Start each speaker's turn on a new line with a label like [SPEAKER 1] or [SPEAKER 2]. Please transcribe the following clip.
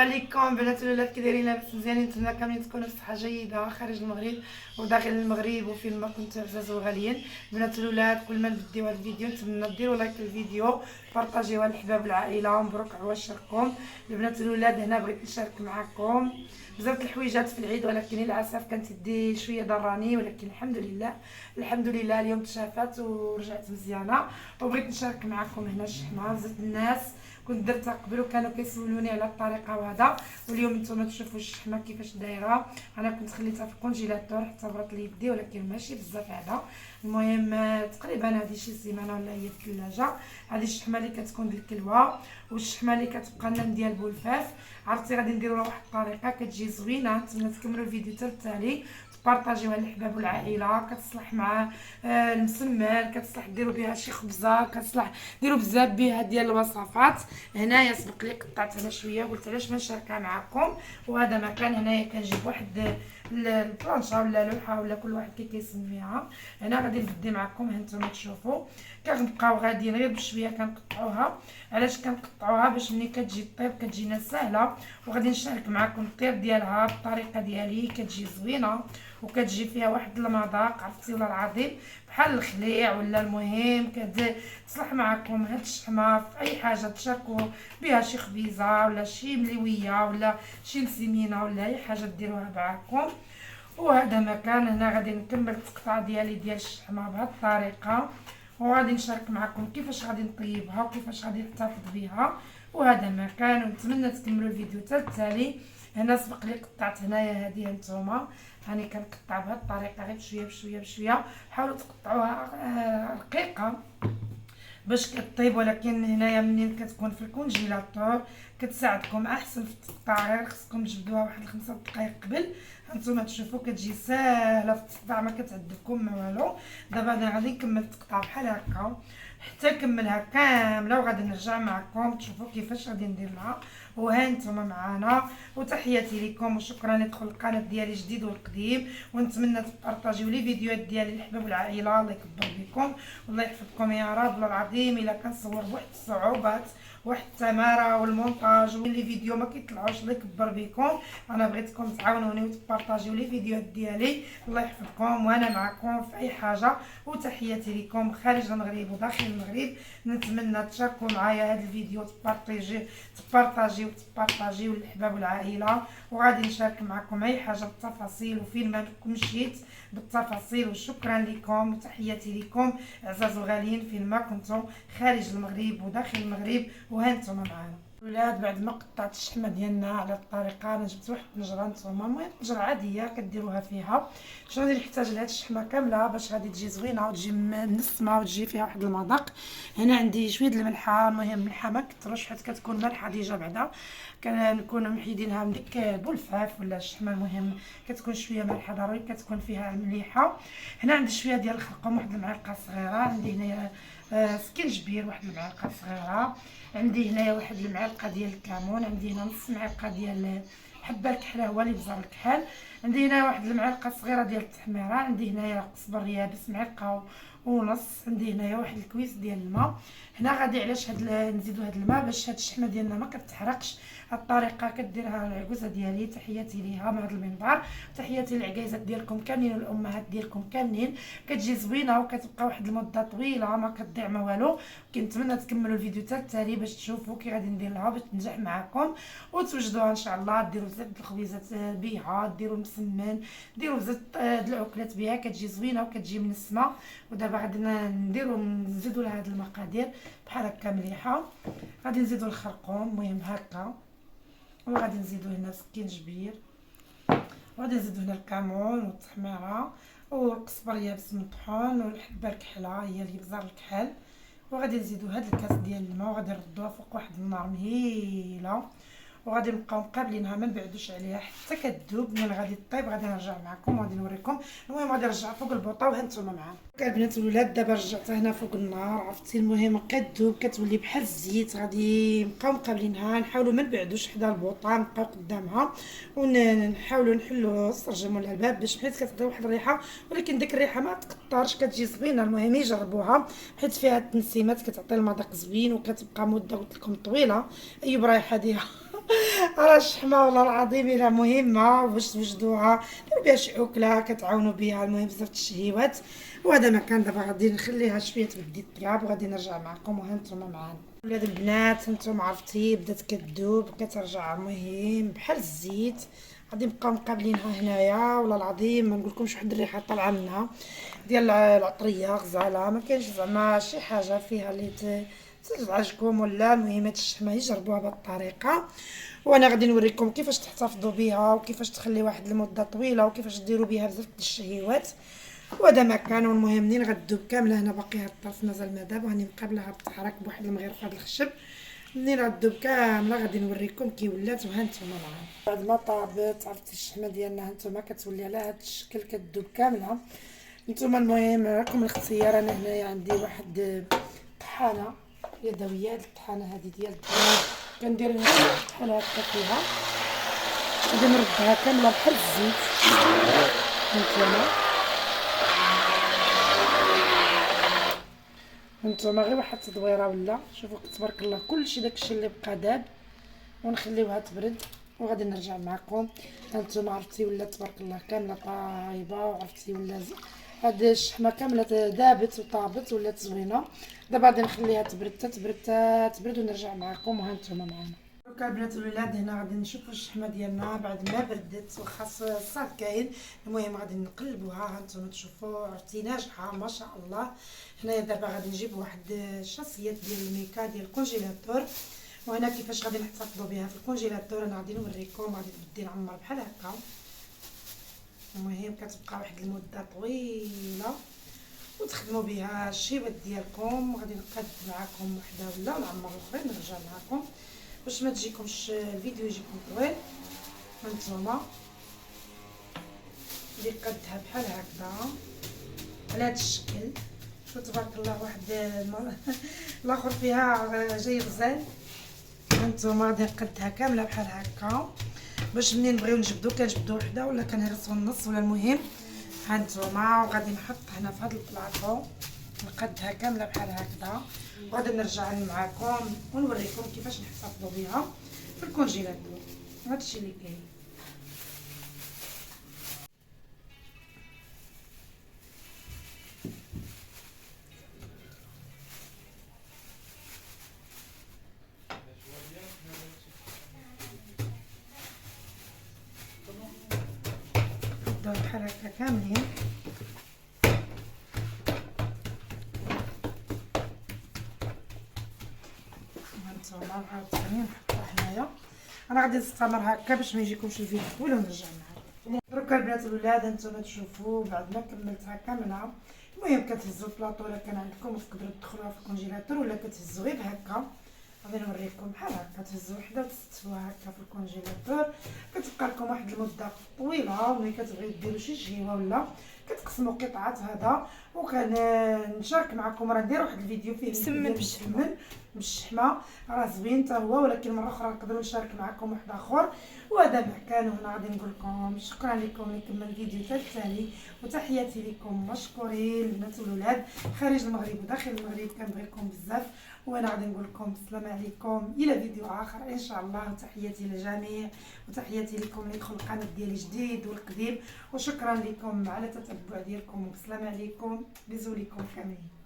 [SPEAKER 1] عليكم بنات الولاد، كي دايرين؟ لاباس مزيانين؟ نتمنى كاملين تكونوا بصحه جيده خارج المغرب وداخل المغرب وفين ما كنتوا عزاز وغاليين. بنات الولاد، كل ما نبديو هذا الفيديو نتمنى ديروا لايك للفيديو، بارطاجيوها للحباب العائله، مبروك عواشركم. البنات الولاد، هنا بغيت نشارك معكم بزاف الحويجات في العيد، ولكن للاسف كانت يدي شويه ضراني، ولكن الحمد لله الحمد لله اليوم تشافت ورجعت مزيانه. وبغيت نشارك معكم هنا الشحمه. بزاف الناس كنت درتها قبل وكانوا كيسولوني على الطريقه وهذا، واليوم نتوما تشوفوا الشحمه كيفاش دايره. انا كنت خليتها في الكونجيلاتور حتى برات لي يدي، ولكن ماشي بزاف هذا. المهم تقريبا هذه شي سيمانه ولا هي في الثلاجه. هذه الشحمه اللي كتكون بالكلوه، والشحمه اللي كتبقى لنا ديال بولفاف. عرفتي غادي نديروا لها واحد الطريقه كتجي زوينه، نتمنى تكملوا الفيديو حتى التالي، بارطاجيوها للحباب والعائله. كتصلح مع المسمن، كتصلح ديروا بها شي خبزه، كتصلح ديروا بزاف بها ديال الوصفات. هنايا سبق لي قطعت انا شويه، قلت علاش ما نشاركها معكم. وهذا مكان هنايا كنجيب واحد البلانشه ولا لوحه ولا كل واحد كيسميها. هنا غادي نبدي معكم، هانتوما تشوفوا كنبقاو غاديين غير بشويه كنقطعوها. علاش كنقطعوها؟ باش ملي كتجي طيب كتجينا سهله، وغادي نشارك معكم الطيب ديالها بالطريقه ديالي. كتجي زوينه وكتجي فيها واحد المذاق، عرفتي ولا العظيم، بحال الخليع ولا. المهم تصلح معكم هاد الشحمه في اي حاجه تشاركوا بها، شي خبيزه ولا شي مليويه ولا شي مسمينه ولا اي حاجه ديروها معكم. وهذا مكان هنا غادي نكمل التقطاع ديالي ديال الشحمه بهاد الطريقه، وغادي نشارك معكم كيفاش غادي نطيبها وكيفاش غادي نحتفظ بها. وهذا مكان، ونتمنى تكملوا الفيديو حتى التالي. هنا سبق لي قطعت هنايا هذه هانتوما، راني كنقطع بهذه الطريقه غير بشويه بشويه بشويه. حاولوا تقطعوها رقيقه باش كطيب، ولكن هنايا منين كتكون في الكونجيلاتور كتساعدكم احسن في التقطاع. غير خصكم تجبدوها واحد 5 دقائق قبل. هانتوما تشوفوا كتجي ساهله في التقطاع، ما كتعذبكم ما والو. دابا انا غادي نكمل التقطاع بحال هكا حتى نكملها كامله، وغادي نرجع معكم تشوفوا كيفاش غادي ندير لها. وهانتوما معانا، وتحياتي لكم وشكرا لدخول القناه ديالي جديد والقديم. ونتمنى تبارطاجيو لي فيديوهات ديالي للحباب والعائله. الله يكبر بكم والله يحفظكم يا رب. والله العظيم الا كنصور بواحد الصعوبات واحد التماره والمونتاج واللي فيديو ما كيطلعوش، الله يكبر بكم. انا بغيتكم تعاونوني وتبارطاجيو لي فيديوهات ديالي. الله يحفظكم وانا معكم في اي حاجه. وتحياتي لكم خارج المغرب وداخل المغرب. نتمنى تشاركوا معايا هذا الفيديو، تبارطاجيو للحباب والعائله. وغادي نشارك معكم اي حاجه بالتفاصيل وفين ما مشيت بالتفاصيل. وشكرا لكم وتحياتي لكم اعزاز وغاليين فين ما كنتم خارج المغرب وداخل المغرب. وهانتوما معانا الولاد، بعد ما قطعت الشحمه ديالنا على الطريقه، انا جبت واحد الطنجره. نتوما المهم طنجره عاديه كديروها فيها. شنو غادي نحتاج لهاد الشحمه كامله باش غادي تجي زوينه وتجي منسمه وتجي فيها واحد المذاق؟ هنا عندي شويه الملحه. المهم ملحه ما كتروش حيت كتكون مالحه ديجا بعدا، كنكونوا محيدينها من ديك البولفاف ولا الشحمه. المهم كتكون شويه مالحه، ضروري كتكون فيها مليحه. هنا عندي شويه ديال الخرقوم، واحد المعلقه صغيره. عندي هنايا سكينجبير واحد المعلقه صغيره. عندي هنايا واحد المعلقه ديال الكمون. عندي هنا نص معلقه ديال حبه الكحله هو اللي بزار الكحل. عندي هنا واحد المعلقه صغيره ديال التحميره. عندي هنايا قزبر يابس معلقه ونص. عندي هنايا واحد الكويس ديال الماء. هنا غادي علاش نزيدو هاد الماء باش هاد الشحمه ديالنا ما كتحرقش. هاد الطريقه كديرها العكوزه ديالي، تحياتي ليها من هاد المنبر. تحياتي للعكايزات ديالكم كاملين والامهات ديالكم كاملين. كتجي زوينه وكتبقى واحد المده طويله ما كتضيع ما والو. كنتمنى تكملوا الفيديو حتى التالي باش تشوفوا كي غادي ندير لها باش تنجح معكم وتوجدوها ان شاء الله. ديروا بزاف د الخبيزات بها، ديروا المسمن، ديروا بزاف د العكلات بها. كتجي زوينه وكتجي منسمه. ودابا غادي نزيدوا لها هاد المقادير بحال هكا مليحه. غادي نزيدوا الخرقوم، المهم هكا. وغادي نزيدو هنا سكينجبير، وغادي نزيدو هنا الكمون والتحميره والقزبر يابس مطحون والحبه الكحله هي اللي بزار الكحل. وغادي نزيدو هاد الكاس ديال الماء، وغادي نردوها فوق واحد النار مهيله. وغادي نبقاو مقابلينها ما نبعدوش عليها حتى كتذوب. ملي غادي طيب غادي نرجع معكم وغادي نوريكم. المهم غادي نرجع فوق البوطه وهانتوما معانا البنات الولاد. دابا رجعتها هنا فوق النار، عرفتي. المهم كتذوب كتولي بحال الزيت. غادي نبقاو مقابلينها، نحاولوا ما نبعدوش حدا البوطه، نبقاو قدامها ونحاولوا نحلوا السرجم ولا الباب باش حيت كتعطي واحد الريحه، ولكن ديك الريحه ما تكثرش كتجي زوينه. المهم يجربوها حيت فيها التنسيمات كتعطي المذاق زوين وكتبقى مده قلت لكم طويله. ايوب رايحه ديها راه الشحمه والله العظيم الا مهمه باش توجدوها، ديروا بها شي اكله كتعاونوا بها، المهم بزاف التشهيوات. وهذا ما كان، دابا غادي نخليها شويه تبدي الطياب وغادي نرجع معكم وها نتوما معانا. ولاد البنات نتوما عرفتي بدات كتذوب كترجع مهم بحال الزيت. غادي نبقاو مقابلينها هنايا، والله العظيم ما نقولكمش واحد الريحه طالعه منها ديال العطريه غزاله، ما كاينش زعما شي حاجه فيها اللي تزعجكم ولا. المهم هاد الشحمه يجربوها بهاد الطريقه، وانا غادي نوريكم كيفاش تحتفظوا بها وكيفاش تخلي واحد المده طويله وكيفاش ديروا بها بزاف د الشهيوات. وهذا ما كان. والمهم منين غدوب كامله، هنا باقي هاد الطرف مازال ما داب، وهاني مقابلها بتحرك بواحد المغرفه د الخشب. منين غدوب كامله غادي نوريكم كي ولات وها نتوما معانا. بعد ما طابت عرفتي الشحمه ديالنا هانتوما كتولي على هاد الشكل كتذوب كامله. نتوما المهم لكم الاختيار. انا هنايا عندي واحد طحانه يدويه، الطحانه هذه ديال الدجاج كندير بحال هكا فيها، غادي نردها كامله بحال الزيت. هانتوما غير واحد التدويره ولا شوفوا تبارك الله كلشي داكشي اللي بقى داب، ونخليوها تبرد وغادي نرجع معكم. هانتوما عرفتي ولا تبارك الله كامله طايبه، وعرفتي ولا هاد الشحمه كامله دابت وطابت ولات زوينه. دابا غادي نخليها تبرد تبرد ونرجع معكم وها نتوما معنا. دوكا البنات والولاد هنا غادي نشوفوا الشحمه ديالنا بعد ما بردت وخاص الصاد كاين. المهم غادي نقلبوها، ها نتوما تشوفوا عرفتي ناجحه ما شاء الله. هنايا دابا غادي نجيب واحد الشاصيات ديال الميكا ديال الكونجيلاتور، وهنا كيفاش غادي نحتفظوا بها في الكونجيلاتور انا غادي نوريكم. غادي تبدي نعمر بحال هكا، المهم كتبقى واحد المده طويله وتخدموا بها الشيبات ديالكم. غادي نقاد معكم وحده ولا نعمر الاخرين نرجع معكم باش ما تجيكمش الفيديو يجيكم طويل. هانتوما اللي قادها بحال هكذا على هذا الشكل. شوف تبارك الله واحد الاخر فيها جاي غزال. هانتوما غادي نقادها كامله بحال هكا باش منين نبغيو نجبدو كنجبدو وحده ولا كنهرسو النص ولا المهم. هانتوما وغادي نحط هنا في هذا البلاطو نقادها كامله بحال هكذا، وغادي نرجع معكم ونوريكم كيفاش نحتفظوا بها في الكونجيلاتور. هادشي اللي كاين. نبداو بحال هكا كاملين. هانتوما عاوتاني نحطها هنايا. انا غادي نستمر هكا باش ما يجيكمش الفيديو طويل ونرجع معكم. دروكا البنات والولاد هانتوما تشوفوا بعد ما كملتها كامله. المهم كتهزوا البلاطو الا كان عندكم وتقدروا تدخلوها في الكونجيلاتور، ولا كتهزوا غير بهكا. غادي نوريكم بحال هكا تهزوا وحده وتستوها هكا في الكونجيلاتور. كتبقى لكم واحد المده طويله. وملي كتبغيو ديروا شي شهيوه ولا كتقسموا قطعات هذا. وكنشارك معكم راه ندير واحد الفيديو فيه مسمن بالشحمه راه زوين حتى هو، ولكن مره اخرى نقدروا نشارك معكم واحد اخر. وهذا ما كان. وهنا غادي نقول لكم شكرا لكم اللي كمل الفيديو حتى التالي، وتحياتي لكم مشكورين البنات والولاد خارج المغرب وداخل المغرب، كنبغيكم بزاف. وانا غادي نقول لكم السلام عليكم الى فيديو اخر ان شاء الله. وتحياتي للجميع، وتحياتي لكم اللي يدخل القناه ديالي جديد والقديم، وشكرا لكم على التتبع ديالكم، والسلام عليكم. بيزو لكم كاملين.